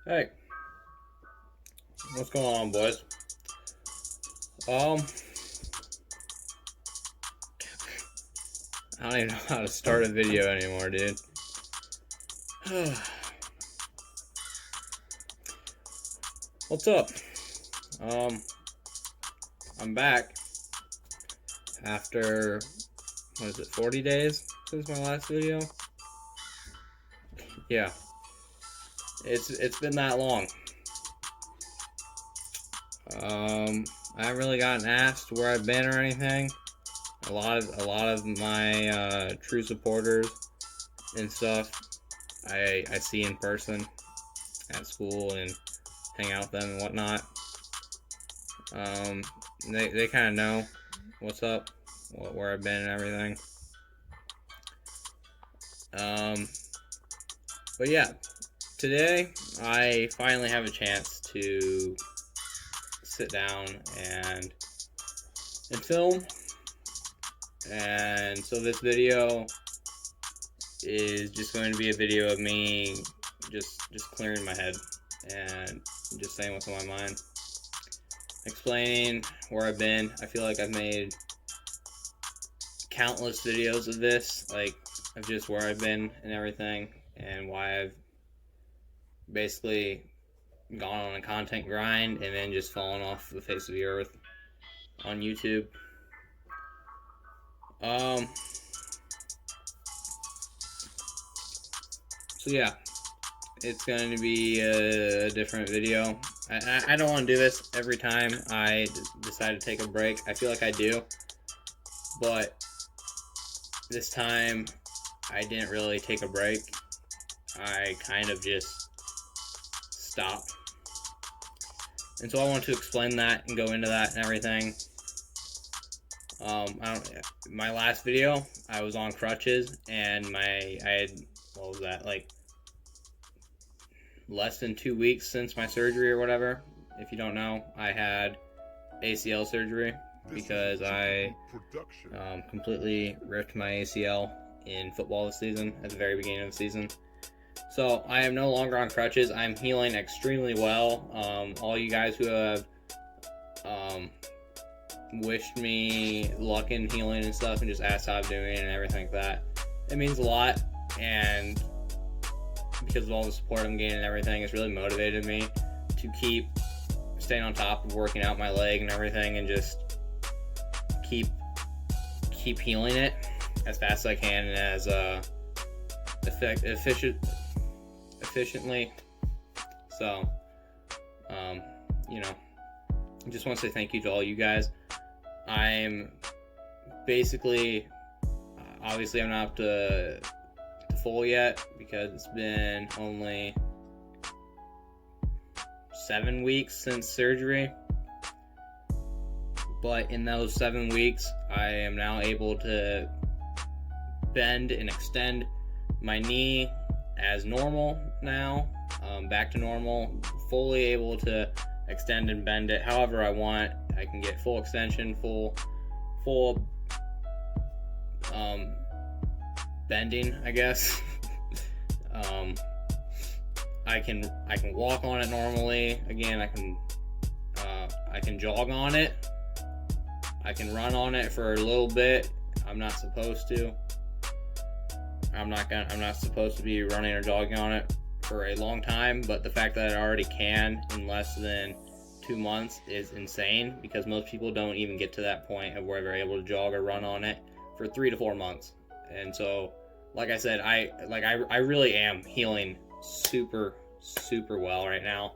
Hey, what's going on, boys? Um, I don't even know how to start a video anymore, dude. What's up? Um, I'm back after, 40 days since my last video? Yeah, it's been that long. I haven't really gotten asked where I've been or anything. A lot of my true supporters and stuff I see in person at school and hang out with them and whatnot. They kind of know what's up, where I've been and everything. But yeah, today I finally have a chance to sit down and film. And so this video is just going to be a video of me just clearing my head and just saying what's on my mind, explaining where I've been. I feel like I've made countless videos of this, like of just where I've been and everything, and why I've basically gone on a content grind and then just fallen off the face of the earth on YouTube. So yeah, it's going to be a different video. I don't want to do this every time I decide to take a break. I feel like I do, but this time I didn't really take a break. I kind of just stopped. And so I want to explain that and go into that and everything. My last video, I was on crutches, and I had, what was that, like less than 2 weeks since my surgery or whatever. If you don't know, I had ACL surgery because I completely ripped my ACL in football this season, at the very beginning of the season. So I am no longer on crutches. I'm healing extremely well. All you guys who have wished me luck in healing and stuff, and just asked how I'm doing and everything like that, it means a lot. And because of all the support I'm getting and everything, it's really motivated me to keep staying on top of working out my leg and everything, and just keep healing it as fast as I can and as efficiently. So, I just want to say thank you to all you guys. I'm basically, obviously I'm not up to full yet because it's been only 7 weeks since surgery. But in those 7 weeks, I am now able to bend and extend my knee as normal now, back to normal, fully able to extend and bend it however I want. I can get full extension, full bending, I guess. I can walk on it normally. Again, I can jog on it. I can run on it for a little bit. I'm not supposed to. I'm not supposed to be running or jogging on it for a long time, but the fact that I already can in less than 2 months is insane, because most people don't even get to that point of where they're able to jog or run on it for 3 to 4 months. And so, like I said, I really am healing super well right now.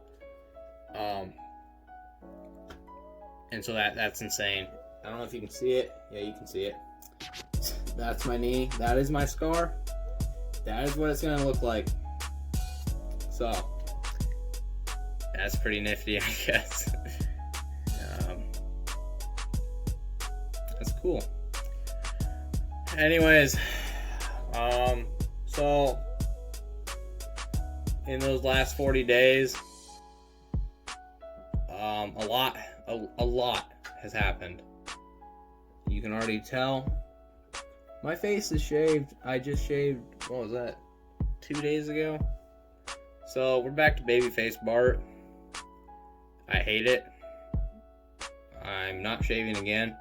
And so that's insane. I don't know if you can see it. Yeah, you can see it. That's my knee. That is my scar. That is what it's gonna look like. So that's pretty nifty, I guess. That's cool. Anyways, so in those last 40 days, a lot has happened. You can already tell. My face is shaved. I just shaved, what was that, 2 days ago? So we're back to babyface Bart. I hate it. I'm not shaving again.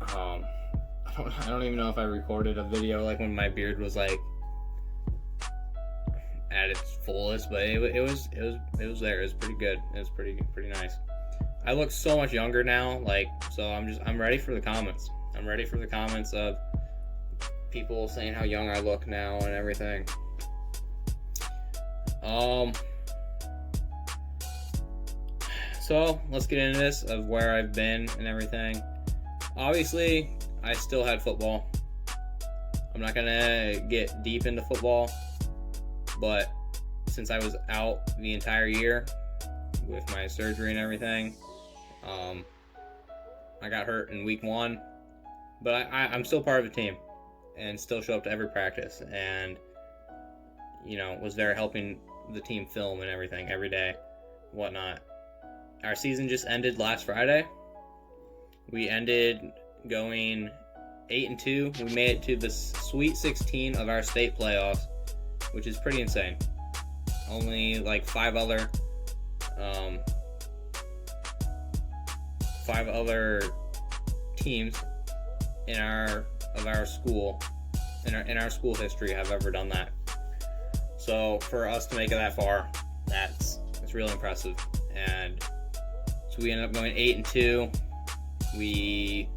I don't even know if I recorded a video like when my beard was like at its fullest, but it was there. It was pretty good. It was pretty nice. I look so much younger now, like, so I'm ready for the comments. I'm ready for the comments of people saying how young I look now and everything. So let's get into this of where I've been and everything. Obviously, I still had football. I'm not gonna get deep into football, but since I was out the entire year with my surgery and everything, I got hurt in week 1, but I'm still part of a team and still show up to every practice, and was there helping the team film and everything every day, whatnot. Our season just ended last Friday. We ended going 8-2. We made it to the Sweet 16 of our state playoffs, which is pretty insane. Only like 5 other teams in our school in our school history have ever done that. So for us to make it that far, that's really impressive. And so we ended up going 8-2. We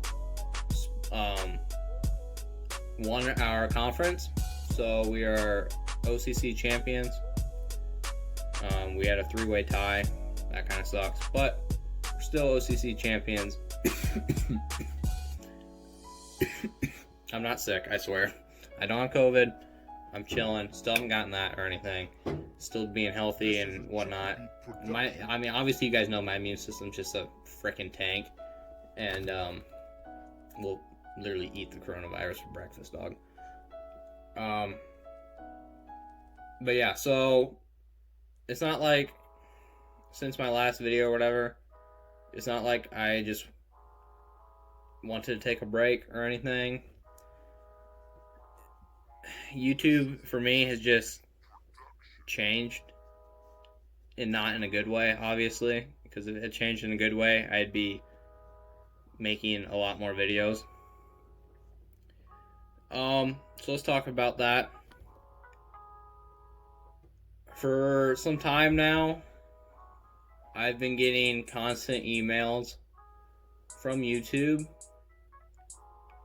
won our conference, so we are OCC champions. We had a 3-way tie. That kind of sucks, but we're still OCC champions. I'm not sick, I swear. I don't have COVID. I'm chilling. Still haven't gotten that or anything. Still being healthy and whatnot. Obviously you guys know my immune system's just a freaking tank, and we'll literally eat the coronavirus for breakfast, dog. But yeah, so it's not like since my last video or whatever, it's not like I just wanted to take a break or anything. YouTube for me has just changed, and not in a good way, obviously, because if it had changed in a good way, I'd be making a lot more videos. So let's talk about that. For some time now, I've been getting constant emails from YouTube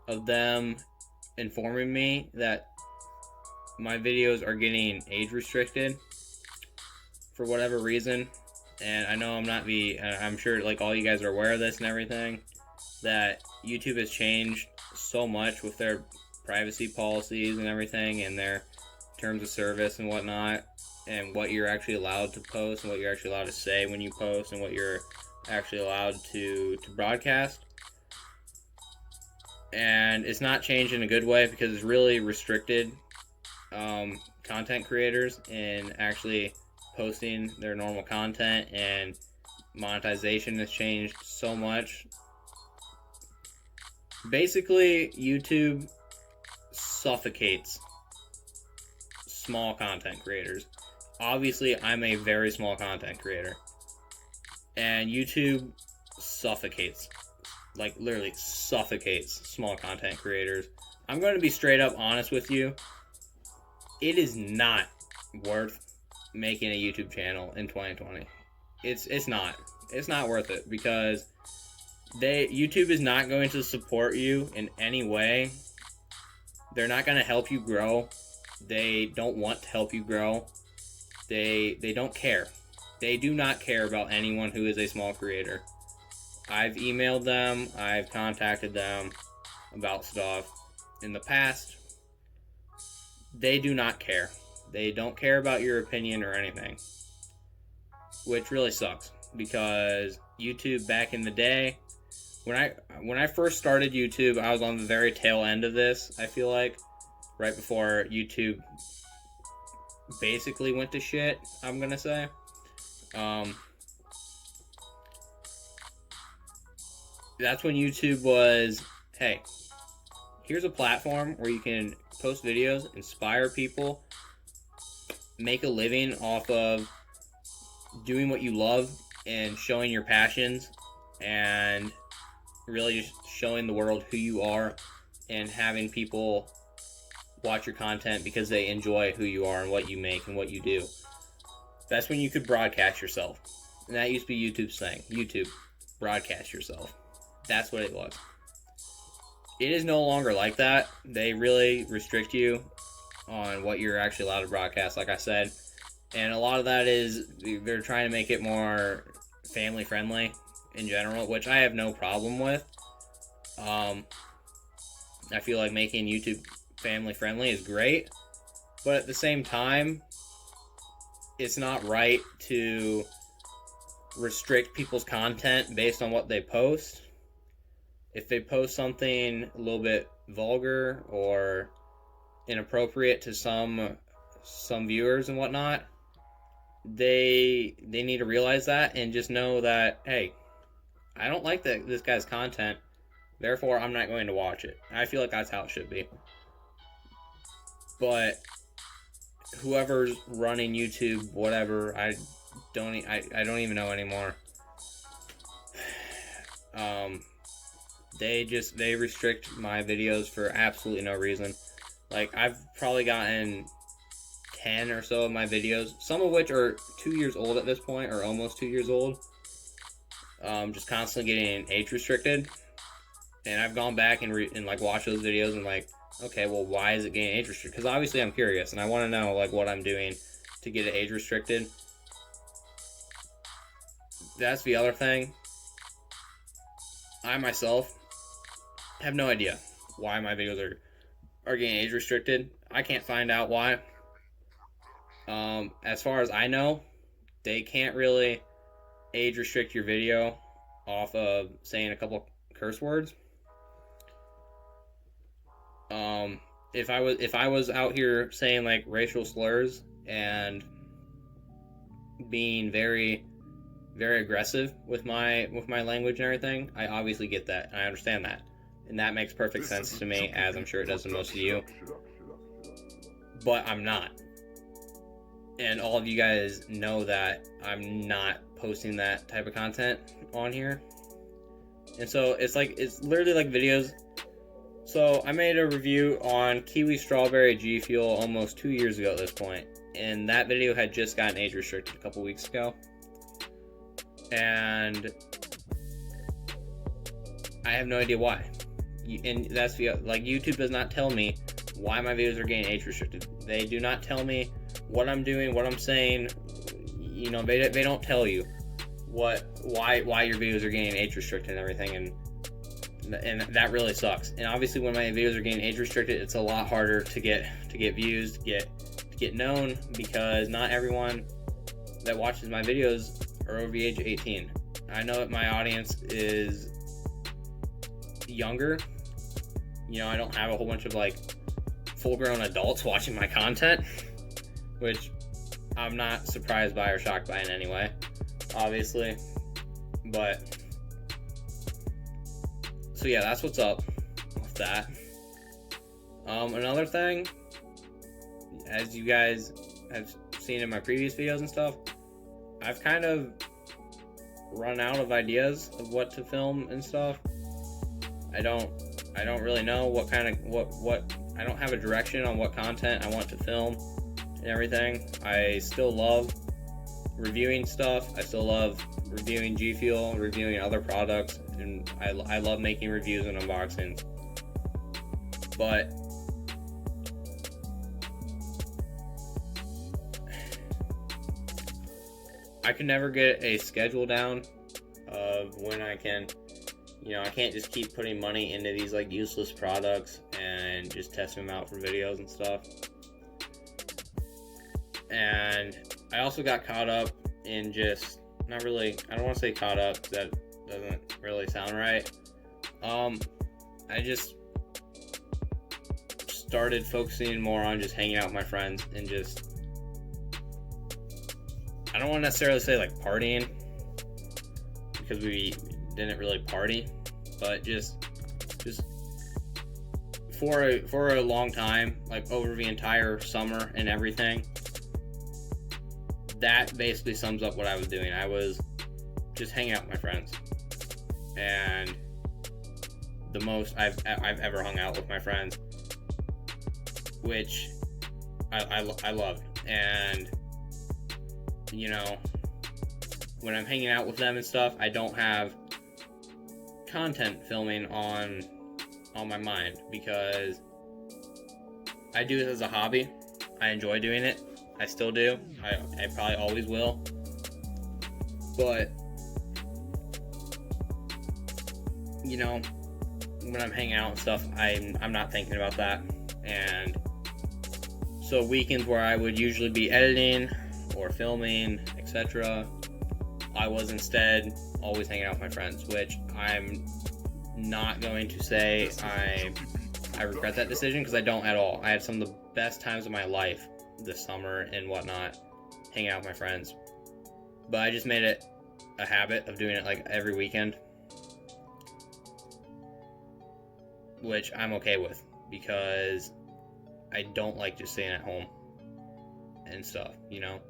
of them informing me that my videos are getting age restricted for whatever reason. And I know I'm sure like all you guys are aware of this and everything, that YouTube has changed so much with their privacy policies and everything, and their terms of service and whatnot, and what you're actually allowed to post and what you're actually allowed to say when you post, and what you're actually allowed to broadcast. And it's not changed in a good way, because it's really restricted content creators in actually posting their normal content, and monetization has changed so much. Basically, YouTube suffocates small content creators. Obviously, I'm a very small content creator, and YouTube suffocates, like literally suffocates small content creators. I'm going to be straight up honest with you. It is not worth making a YouTube channel in 2020. It's not worth it, because YouTube is not going to support you in any way. They're not going to help you grow. They don't want to help you grow. They don't care. They do not care about anyone who is a small creator. I've emailed them. I've contacted them about stuff in the past. They do not care. They don't care about your opinion or anything, which really sucks, because YouTube back in the day, when I first started YouTube, I was on the very tail end of this. I feel like right before YouTube basically went to shit, I'm gonna say. That's when YouTube was, hey, here's a platform where you can post videos, inspire people, make a living off of doing what you love and showing your passions and really just showing the world who you are and having people watch your content because they enjoy who you are and what you make and what you do. That's when you could broadcast yourself. And that used to be YouTube's thing. YouTube, broadcast yourself. That's what it was. It is no longer like that. They really restrict you on what you're actually allowed to broadcast, like I said. And a lot of that is they're trying to make it more family friendly in general, which I have no problem with. I feel like making YouTube family friendly is great, but at the same time, it's not right to restrict people's content based on what they post. If they post something a little bit vulgar or inappropriate to some viewers and whatnot, they need to realize that and just know that, hey, I don't like this guy's content, therefore I'm not going to watch it. I feel like that's how it should be. But whoever's running YouTube, whatever, I don't even know anymore. They restrict my videos for absolutely no reason. Like, I've probably gotten 10 or so of my videos, some of which are 2 years old at this point, or almost 2 years old. Just constantly getting age restricted. And I've gone back and like watched those videos and like, okay, well, why is it getting age restricted? Because obviously I'm curious and I want to know like what I'm doing to get it age restricted. That's the other thing. I myself have no idea why my videos are getting age restricted. I can't find out why. As far as I know, they can't really age restrict your video off of saying a couple curse words. If I was out here saying like racial slurs and being very, very aggressive with my language and everything, I obviously get that and I understand that, and that makes perfect sense to me, as I'm sure it does to most of you. But I'm not, and all of you guys know that I'm not posting that type of content on here. And so it's literally like videos. So I made a review on Kiwi Strawberry G Fuel almost 2 years ago at this point, and that video had just gotten age restricted a couple weeks ago. And I have no idea why. And that's like, YouTube does not tell me why my videos are getting age restricted. They do not tell me what I'm doing, what I'm saying. You know, they don't tell you why your videos are getting age restricted and everything, and that really sucks. And obviously when my videos are getting age restricted, it's a lot harder to get views, to get known, because not everyone that watches my videos are over the age of 18. I know that my audience is younger. You know, I don't have a whole bunch of like full-grown adults watching my content, which I'm not surprised by or shocked by in any way, obviously. But so yeah, that's what's up with that. Another thing, as you guys have seen in my previous videos and stuff, I've kind of run out of ideas of what to film and stuff. I don't really know what I don't have a direction on what content I want to film and everything. I still love reviewing stuff. I still love reviewing G Fuel, reviewing other products, and I love making reviews and unboxings. But I could never get a schedule down of when I can, you know, I can't just keep putting money into these like useless products and just test them out for videos and stuff. And I also got caught up in just, not really, I don't want to say caught up, that doesn't really sound right. I just started focusing more on just hanging out with my friends and just, I don't want to necessarily say like partying, because we didn't really party, but just for a long time, like over the entire summer and everything, that basically sums up what I was doing. I was just hanging out with my friends, and the most I've ever hung out with my friends, which I loved. And you know, when I'm hanging out with them and stuff, I don't have content filming on my mind, because I do this as a hobby. I enjoy doing it. I still do. I probably always will. But you know, when I'm hanging out and stuff, I'm not thinking about that. And so weekends where I would usually be editing or filming, etc., I was instead always hanging out with my friends, which I'm not going to say I regret that decision, because I don't at all. I had some of the best times of my life this summer and whatnot, hanging out with my friends. But I just made it a habit of doing it like every weekend, which I'm okay with, because I don't like just staying at home and stuff, you know.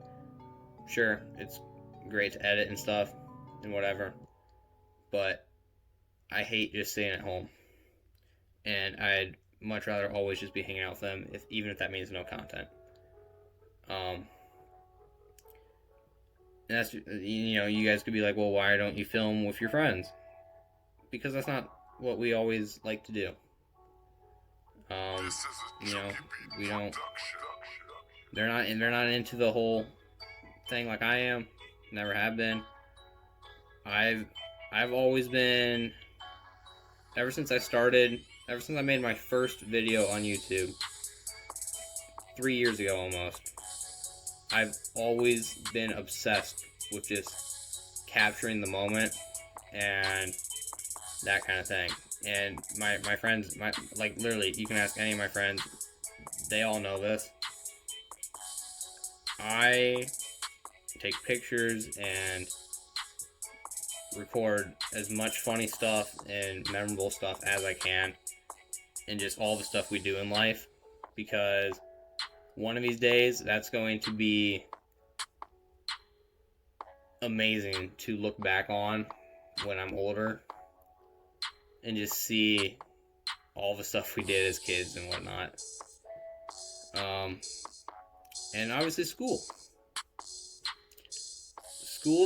Sure, it's great to edit and stuff and whatever, but I hate just staying at home, and I'd much rather always just be hanging out with them, even if that means no content. And that's, you know, you guys could be like, well, why don't you film with your friends? Because that's not what we always like to do. You know, we don't. They're not into the whole thing like I am. Never have been. I've always been. Ever since I made my first video on YouTube 3 years ago almost, I've always been obsessed with just capturing the moment and that kind of thing. And my friends, like literally, you can ask any of my friends, they all know this. I take pictures and record as much funny stuff and memorable stuff as I can, and just all the stuff we do in life, because one of these days that's going to be amazing to look back on when I'm older and just see all the stuff we did as kids and whatnot. And obviously school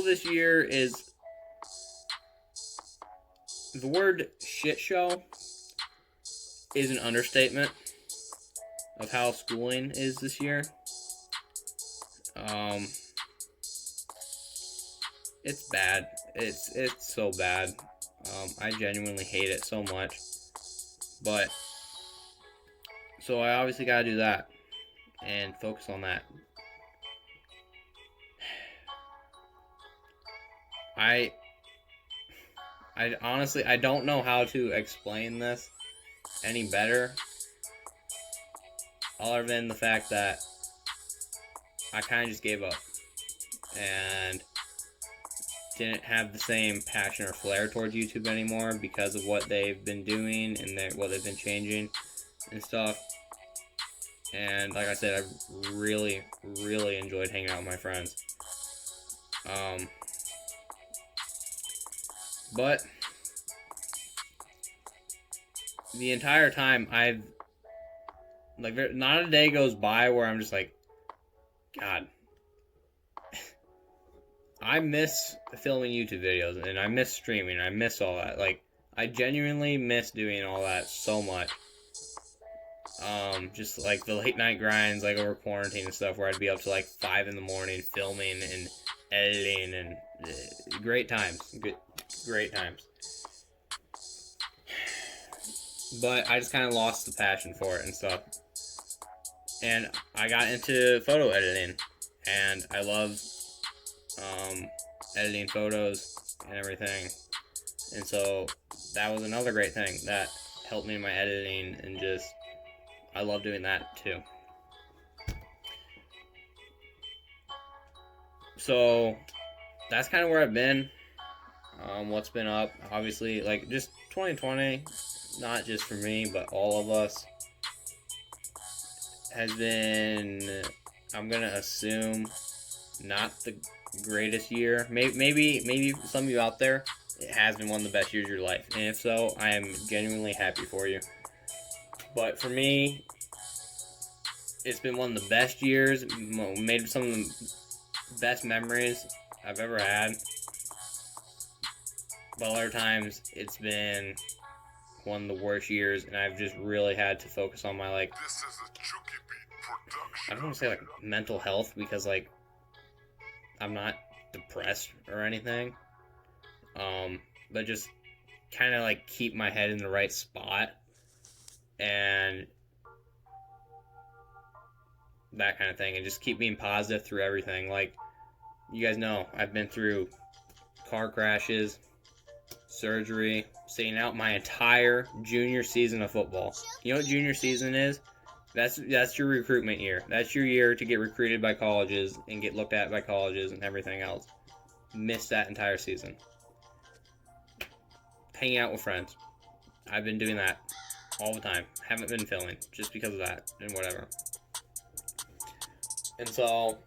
this year is, the word shit show is an understatement of how schooling is this year. It's bad. It's so bad. I genuinely hate it so much. But so I obviously gotta do that and focus on that. I honestly, I don't know how to explain this any better, other than the fact that I kind of just gave up and didn't have the same passion or flair towards YouTube anymore because of what they've been doing and what they've been changing and stuff. And like I said, I really, really enjoyed hanging out with my friends. But the entire time I've, like, not a day goes by where I'm just like, God, I miss filming YouTube videos, and I miss streaming, I miss all that. Like, I genuinely miss doing all that so much. Just like the late night grinds, like over quarantine and stuff, where I'd be up to like 5 in the morning filming and editing, and great times. Great times. But I just kind of lost the passion for it and stuff. And I got into photo editing, and I love editing photos and everything. And so that was another great thing that helped me in my editing, and just, I love doing that too. So that's kind of where I've been. What's been up, obviously, like, just 2020, not just for me, but all of us, has been, I'm gonna assume, not the greatest year. Maybe some of you out there, it has been one of the best years of your life. And if so, I am genuinely happy for you. But for me, it's been one of the best years, made some of the best memories I've ever had. But other times, it's been one of the worst years, and I've just really had to focus on my, like, I don't want to say, like, mental health, because, like, I'm not depressed or anything. But just kind of, like, keep my head in the right spot, and that kind of thing, and just keep being positive through everything. Like, you guys know, I've been through car crashes, surgery, sitting out my entire junior season of football. You know what junior season is? That's your recruitment year. That's your year to get recruited by colleges and get looked at by colleges and everything else. Missed that entire season. Hanging out with friends. I've been doing that all the time. Haven't been filming just because of that and whatever. And so,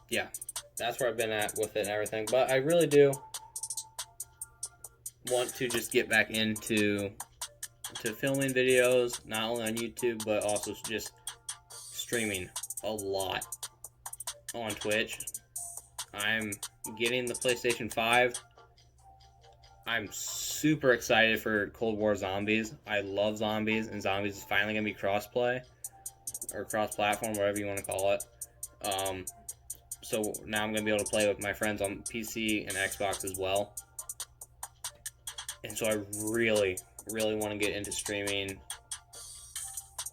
yeah, that's where I've been at with it and everything. But I really do want to just get back into filming videos, not only on YouTube, but also just streaming a lot on Twitch. I'm getting the PlayStation 5. I'm super excited for Cold War Zombies. I love zombies, and zombies is finally going to be cross-play, or cross-platform, whatever you want to call it. So now I'm going to be able to play with my friends on PC and Xbox as well. And so I really want to get into streaming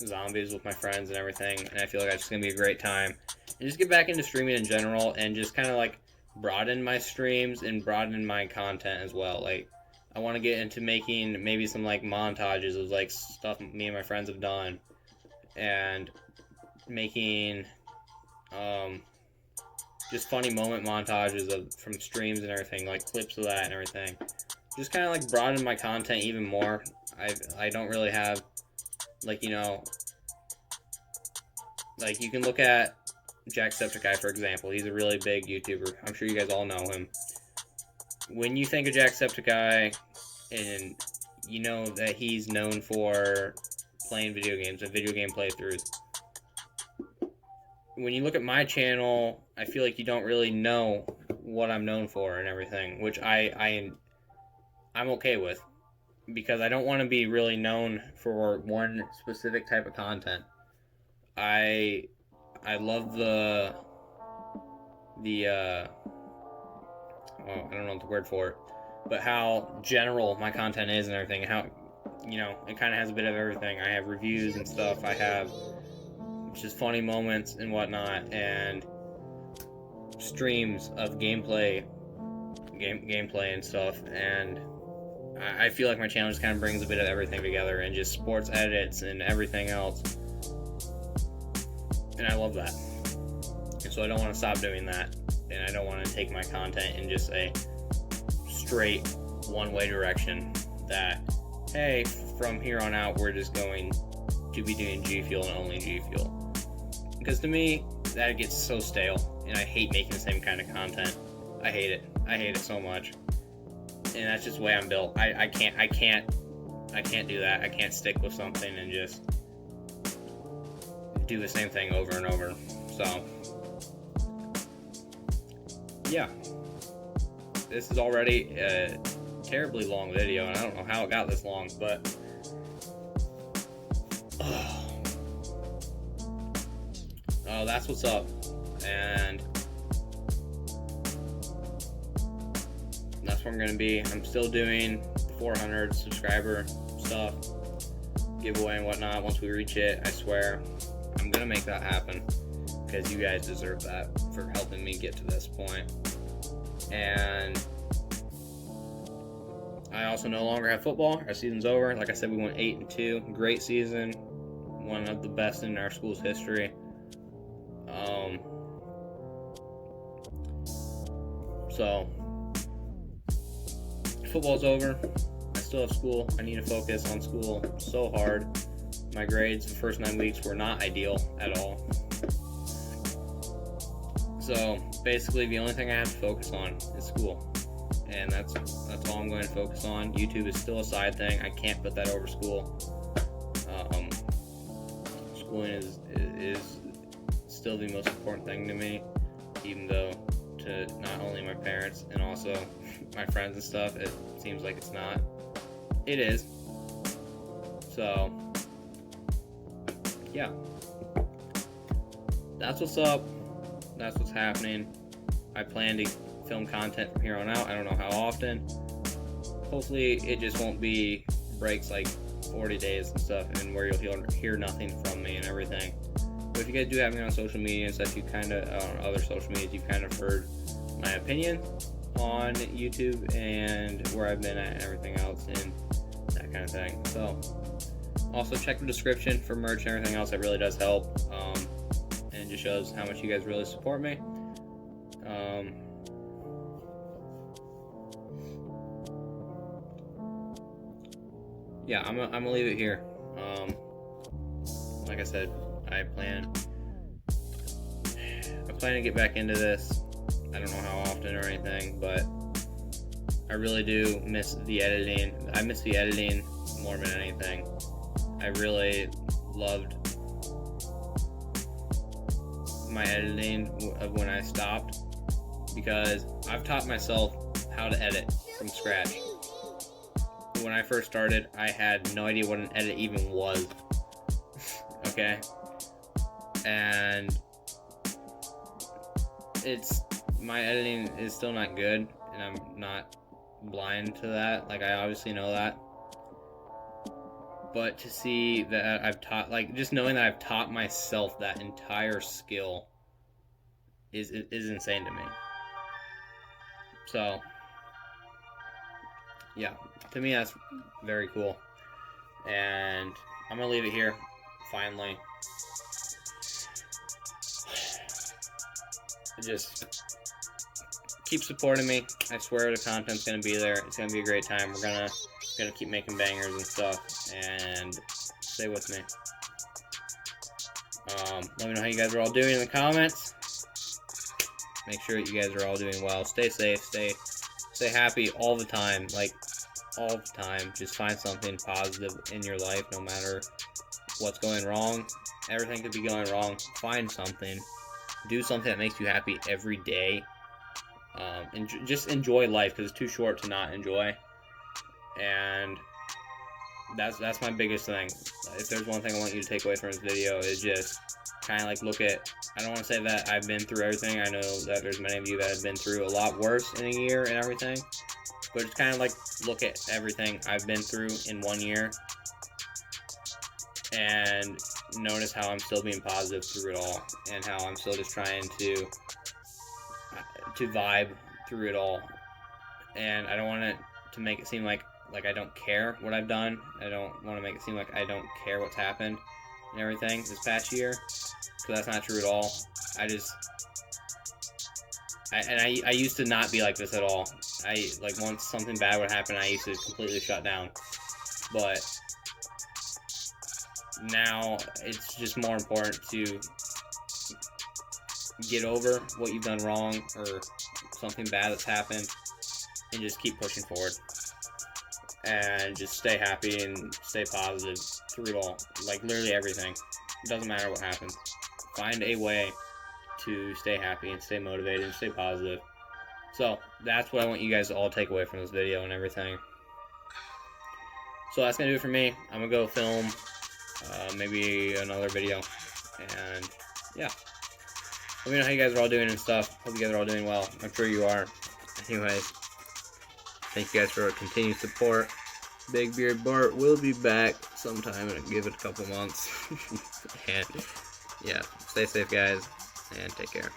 zombies with my friends and everything, and I feel like it's just going to be a great time. And just get back into streaming in general, and just kind of like broaden my streams and broaden my content as well. Like, I want to get into making maybe some like montages of like stuff me and my friends have done, and making just funny moment montages from streams and everything, like clips of that and everything. Just kind of like broaden my content even more. I don't really have, like, you know, like you can look at Jacksepticeye, for example. He's a really big YouTuber. I'm sure you guys all know him. When you think of Jacksepticeye, and you know that he's known for playing video games and video game playthroughs, when you look at my channel, I feel like you don't really know what I'm known for and everything, which I'm okay with, because I don't want to be really known for one specific type of content. I love the I don't know the word for it, but how general my content is and everything, how, you know, it kind of has a bit of everything. I have reviews and stuff, I have just funny moments and whatnot, and streams of gameplay and stuff, and I feel like my channel just kind of brings a bit of everything together, and just sports edits and everything else, and I love that. And so I don't want to stop doing that, and I don't want to take my content in just a straight one-way direction that, hey, from here on out we're just going to be doing G Fuel and only G Fuel. Because to me, that gets so stale, and I hate making the same kind of content. I hate it so much. And that's just the way I'm built. I can't do that. I can't stick with something and just do the same thing over and over. So, yeah. This is already a terribly long video, and I don't know how it got this long, but that's what's up. And that's where I'm going to be. I'm still doing 400 subscriber stuff, giveaway and whatnot. Once we reach it, I swear I'm going to make that happen, because you guys deserve that for helping me get to this point. And I also no longer have football. Our season's over. Like I said, we went 8-2. Great season. One of the best in our school's history. So football's over. I still have school. I need to focus on school so hard. My grades the first 9 weeks were not ideal at all. So basically, the only thing I have to focus on is school, and that's all I'm going to focus on. YouTube is still a side thing. I can't put that over school. Schooling is still the most important thing to me, even though to not only my parents and also my friends and stuff, it seems like it's not. It is. So yeah, that's what's up. That's what's happening. I plan to film content from here on out. I don't know how often. Hopefully it just won't be breaks like 40 days and stuff, and where you'll hear nothing from me and everything. But if you guys do have me on social media and stuff, you kind of on other social medias, you've kind of heard my opinion on YouTube and where I've been at and everything else and that kind of thing. So also check the description for merch and everything else. That really does help, and it just shows how much you guys really support me. Yeah, I'm gonna leave it here. Like I said, I plan to get back into this. I don't know how often or anything, but I really do miss the editing. I miss the editing more than anything. I really loved my editing of when I stopped, because I've taught myself how to edit from scratch. When I first started, I had no idea what an edit even was. Okay? And my editing is still not good, and I'm not blind to that. Like, I obviously know that. But to see that I've taught, like, just knowing that I've taught myself that entire skill is insane to me. So yeah, to me that's very cool, and I'm gonna leave it here. Finally, just keep supporting me. I swear the content's gonna be there. It's gonna be a great time. We're gonna keep making bangers and stuff, and stay with me. Let me know how you guys are all doing in the comments. Make sure that you guys are all doing well. Stay safe. Stay happy all the time. Like, all the time. Just find something positive in your life, no matter what's going wrong. Everything could be going wrong. Find something. Do something that makes you happy every day. And just enjoy life, because it's too short to not enjoy. And that's my biggest thing. If there's one thing I want you to take away from this video, is just kind of like look at, I don't want to say that I've been through everything. I know that there's many of you that have been through a lot worse in a year and everything, but just kind of like look at everything I've been through in 1 year and notice how I'm still being positive through it all, and how I'm still just trying to vibe through it all. And I don't want it to make it seem like I don't care what I've done. I don't want to make it seem like I don't care what's happened and everything this past year, because that's not true at all. I used to not be like this at all. Like, once something bad would happen, I used to completely shut down. But now it's just more important to get over what you've done wrong or something bad that's happened, and just keep pushing forward. And just stay happy and stay positive through it all. Like, literally everything. It doesn't matter what happens. Find a way to stay happy and stay motivated and stay positive. So that's what I want you guys to all take away from this video and everything. So that's gonna do it for me. I'm gonna go film maybe another video, and yeah, let me know how you guys are all doing and stuff. Hope you guys are all doing well. I'm sure you are. Anyways, thank you guys for continued support. Big Beard Bart will be back sometime, and give it a couple months. And yeah, stay safe, guys, and take care.